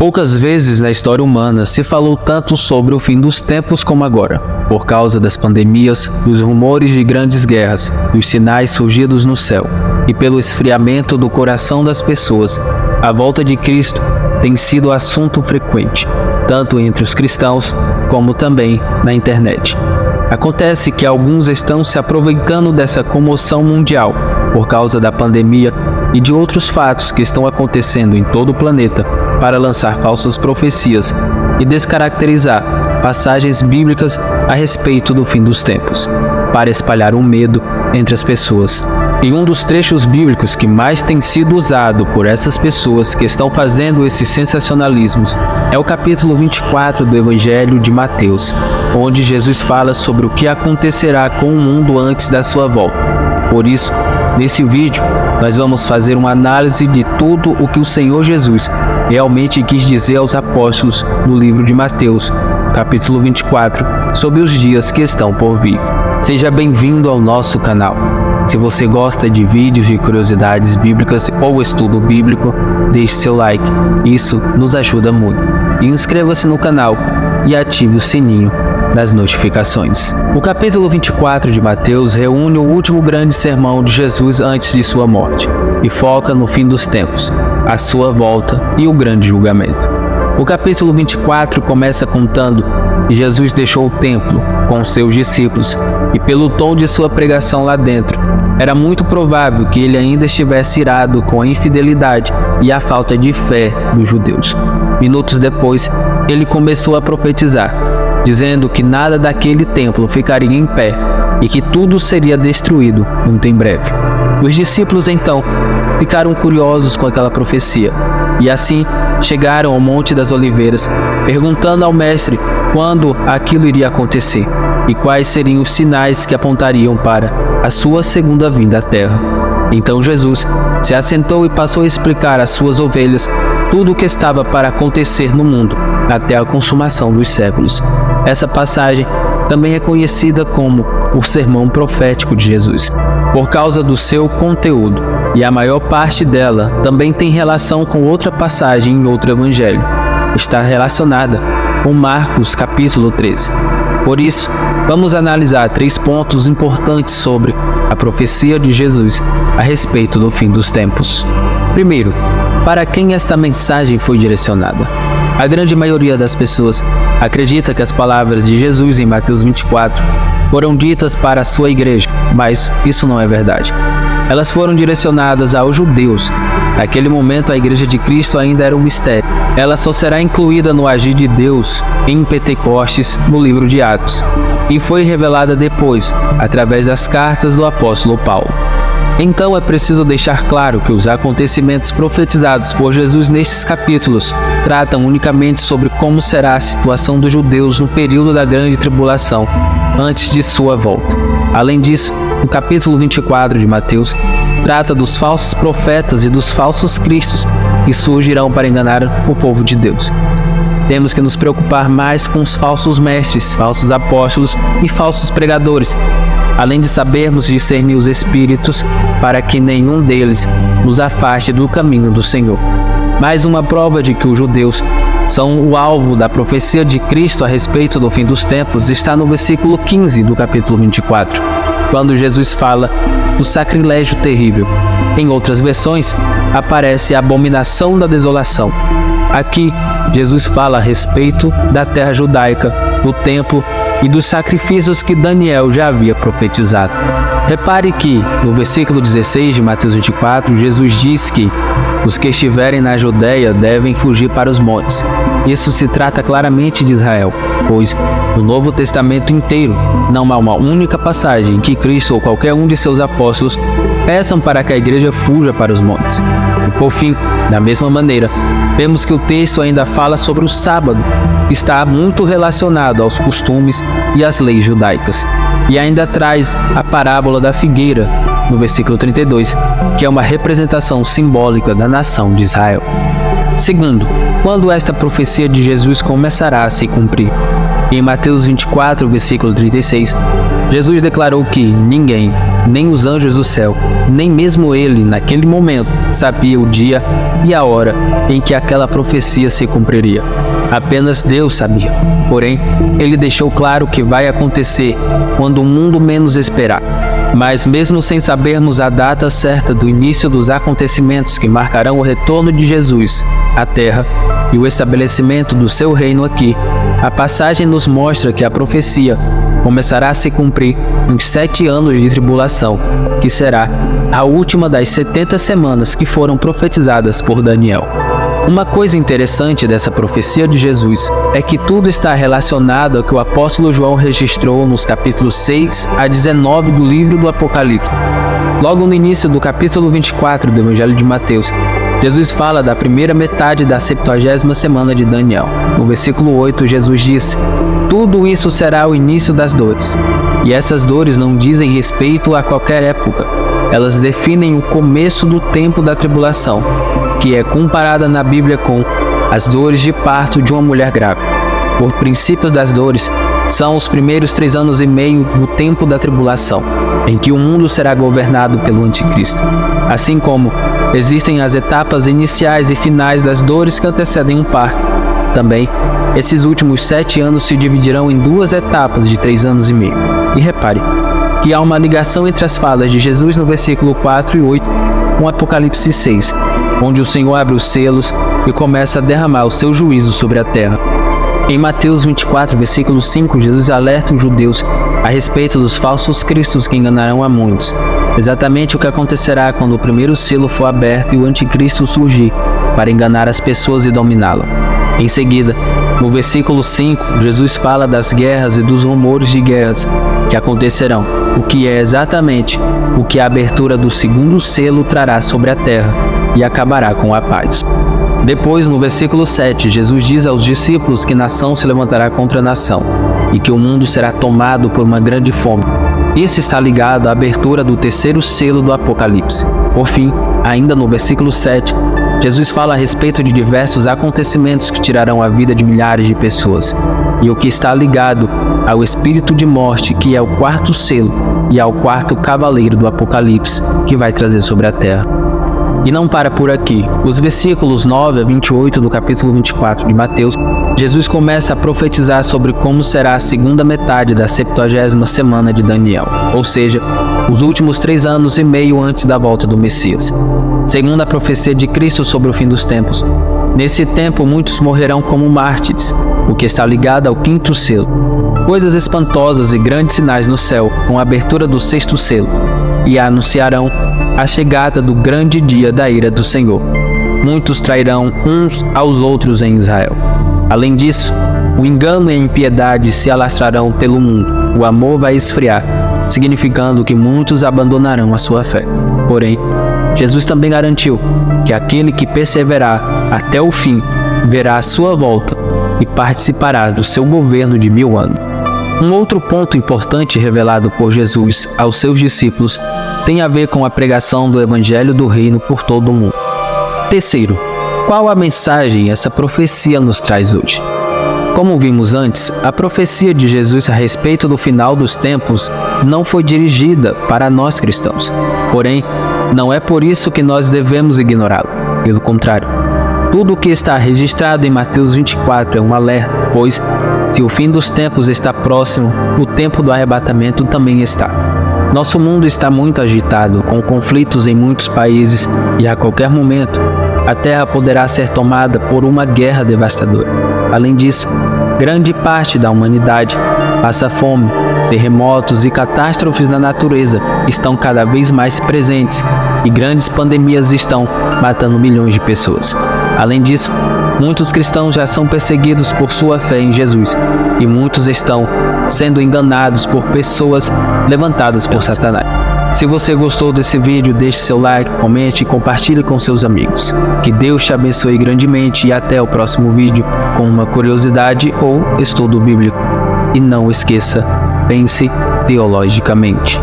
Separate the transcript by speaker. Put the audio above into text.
Speaker 1: Poucas vezes na história humana se falou tanto sobre o fim dos tempos como agora, por causa das pandemias, dos rumores de grandes guerras, dos sinais surgidos no céu, e pelo esfriamento do coração das pessoas. A volta de Cristo tem sido assunto frequente, tanto entre os cristãos como também na internet. Acontece que alguns estão se aproveitando dessa comoção mundial por causa da pandemia e de outros fatos que estão acontecendo em todo o planeta para lançar falsas profecias e descaracterizar passagens bíblicas a respeito do fim dos tempos, para espalhar um medo entre as pessoas. E um dos trechos bíblicos que mais tem sido usado por essas pessoas que estão fazendo esses sensacionalismos é o capítulo 24 do Evangelho de Mateus, onde Jesus fala sobre o que acontecerá com o mundo antes da sua volta. Por isso, nesse vídeo, nós vamos fazer uma análise de tudo o que o Senhor Jesus realmente quis dizer aos apóstolos no livro de Mateus, capítulo 24, sobre os dias que estão por vir. Seja bem-vindo ao nosso canal. Se você gosta de vídeos de curiosidades bíblicas ou estudo bíblico, deixe seu like, isso nos ajuda muito. E inscreva-se no canal e ative o sininho das notificações. O capítulo 24 de Mateus reúne o último grande sermão de Jesus antes de sua morte e foca no fim dos tempos, a sua volta e o grande julgamento. O capítulo 24 começa contando que Jesus deixou o templo com seus discípulos e pelo tom de sua pregação lá dentro, era muito provável que ele ainda estivesse irado com a infidelidade e a falta de fé dos judeus. Minutos depois, ele começou a profetizar, dizendo que nada daquele templo ficaria em pé e que tudo seria destruído muito em breve. Os discípulos então ficaram curiosos com aquela profecia e assim chegaram ao Monte das Oliveiras, perguntando ao mestre quando aquilo iria acontecer e quais seriam os sinais que apontariam para a sua segunda vinda à terra. Então Jesus se assentou e passou a explicar às suas ovelhas tudo o que estava para acontecer no mundo até a consumação dos séculos. Essa passagem também é conhecida como o Sermão Profético de Jesus, por causa do seu conteúdo, e a maior parte dela também tem relação com outra passagem em outro evangelho. Está relacionada com Marcos capítulo 13. Por isso, vamos analisar 3 pontos importantes sobre a profecia de Jesus a respeito do fim dos tempos. Primeiro, para quem esta mensagem foi direcionada? A grande maioria das pessoas acredita que as palavras de Jesus em Mateus 24 foram ditas para a sua igreja, mas isso não é verdade. Elas foram direcionadas aos judeus. Naquele momento, a igreja de Cristo ainda era um mistério. Ela só será incluída no agir de Deus em Pentecostes, no livro de Atos, e foi revelada depois, através das cartas do apóstolo Paulo. Então é preciso deixar claro que os acontecimentos profetizados por Jesus nestes capítulos tratam unicamente sobre como será a situação dos judeus no período da grande tribulação, antes de sua volta. Além disso, o capítulo 24 de Mateus trata dos falsos profetas e dos falsos cristos que surgirão para enganar o povo de Deus. Temos que nos preocupar mais com os falsos mestres, falsos apóstolos e falsos pregadores, além de sabermos discernir os espíritos para que nenhum deles nos afaste do caminho do Senhor. Mais uma prova de que os judeus são o alvo da profecia de Cristo a respeito do fim dos tempos está no versículo 15 do capítulo 24, quando Jesus fala do sacrilégio terrível. Em outras versões, aparece a abominação da desolação. Aqui, Jesus fala a respeito da terra judaica, do templo e dos sacrifícios que Daniel já havia profetizado. Repare que, no versículo 16 de Mateus 24, Jesus diz que os que estiverem na Judeia devem fugir para os montes. Isso se trata claramente de Israel, pois no Novo Testamento inteiro não há uma única passagem em que Cristo ou qualquer um de seus apóstolos peçam para que a igreja fuja para os montes. E por fim, da mesma maneira, vemos que o texto ainda fala sobre o sábado, que está muito relacionado aos costumes e às leis judaicas, e ainda traz a parábola da figueira, no versículo 32, que é uma representação simbólica da nação de Israel. Segundo, quando esta profecia de Jesus começará a se cumprir? Em Mateus 24, versículo 36, Jesus declarou que ninguém, nem os anjos do céu, nem mesmo ele, naquele momento, sabia o dia e a hora em que aquela profecia se cumpriria. Apenas Deus sabia. Porém, ele deixou claro que vai acontecer quando o mundo menos esperar. Mas mesmo sem sabermos a data certa do início dos acontecimentos que marcarão o retorno de Jesus à Terra e o estabelecimento do seu reino aqui, a passagem nos mostra que a profecia começará a se cumprir nos 7 anos de tribulação, que será a última das 70 semanas que foram profetizadas por Daniel. Uma coisa interessante dessa profecia de Jesus é que tudo está relacionado ao que o apóstolo João registrou nos capítulos 6 a 19 do livro do Apocalipse. Logo no início do capítulo 24 do Evangelho de Mateus, Jesus fala da primeira metade da 70ª semana de Daniel. No versículo 8, Jesus disse: "Tudo isso será o início das dores." E essas dores não dizem respeito a qualquer época. Elas definem o começo do tempo da tribulação, que é comparada na Bíblia com as dores de parto de uma mulher grávida. Por princípio das dores, são os primeiros 3 anos e meio do tempo da tribulação, em que o mundo será governado pelo anticristo. Assim como existem as etapas iniciais e finais das dores que antecedem um parto, também esses últimos 7 anos se dividirão em 2 etapas de 3 anos e meio. E repare que há uma ligação entre as falas de Jesus no versículo 4 e 8 com Apocalipse 6, onde o Senhor abre os selos e começa a derramar o seu juízo sobre a terra. Em Mateus 24, versículo 5, Jesus alerta os judeus a respeito dos falsos cristos que enganarão a muitos. Exatamente o que acontecerá quando o primeiro selo for aberto e o anticristo surgir para enganar as pessoas e dominá-las. Em seguida, no versículo 5, Jesus fala das guerras e dos rumores de guerras que acontecerão, o que é exatamente o que a abertura do segundo selo trará sobre a terra e acabará com a paz. Depois, no versículo 7, Jesus diz aos discípulos que nação se levantará contra nação e que o mundo será tomado por uma grande fome. Isso está ligado à abertura do terceiro selo do Apocalipse. Por fim, ainda no versículo 7, Jesus fala a respeito de diversos acontecimentos que tirarão a vida de milhares de pessoas, e o que está ligado ao espírito de morte, que é o 4º selo, e ao 4º cavaleiro do Apocalipse, que vai trazer sobre a terra. E não para por aqui. Os versículos 9 a 28 do capítulo 24 de Mateus, Jesus começa a profetizar sobre como será a segunda metade da 70ª semana de Daniel, ou seja, os últimos 3 anos e meio antes da volta do Messias. Segundo a profecia de Cristo sobre o fim dos tempos, nesse tempo muitos morrerão como mártires, o que está ligado ao 5º selo. Coisas espantosas e grandes sinais no céu com a abertura do 6º selo, e anunciarão a chegada do grande dia da ira do Senhor. Muitos trairão uns aos outros em Israel. Além disso, o engano e a impiedade se alastrarão pelo mundo. O amor vai esfriar, significando que muitos abandonarão a sua fé. Porém, Jesus também garantiu que aquele que perseverar até o fim verá a sua volta e participará do seu governo de 1000 anos. Um outro ponto importante revelado por Jesus aos seus discípulos tem a ver com a pregação do Evangelho do Reino por todo o mundo. Terceiro, qual a mensagem essa profecia nos traz hoje? Como vimos antes, a profecia de Jesus a respeito do final dos tempos não foi dirigida para nós cristãos. Porém, não é por isso que nós devemos ignorá-la. Pelo contrário, tudo o que está registrado em Mateus 24 é um alerta, pois, se o fim dos tempos está próximo, o tempo do arrebatamento também está. Nosso mundo está muito agitado, com conflitos em muitos países, e a qualquer momento, a Terra poderá ser tomada por uma guerra devastadora. Além disso, grande parte da humanidade passa fome, terremotos e catástrofes na natureza estão cada vez mais presentes, e grandes pandemias estão matando milhões de pessoas. Além disso, muitos cristãos já são perseguidos por sua fé em Jesus, e muitos estão sendo enganados por pessoas levantadas por Satanás. Se você gostou desse vídeo, deixe seu like, comente e compartilhe com seus amigos. Que Deus te abençoe grandemente e até o próximo vídeo com uma curiosidade ou estudo bíblico. E não esqueça, pense teologicamente.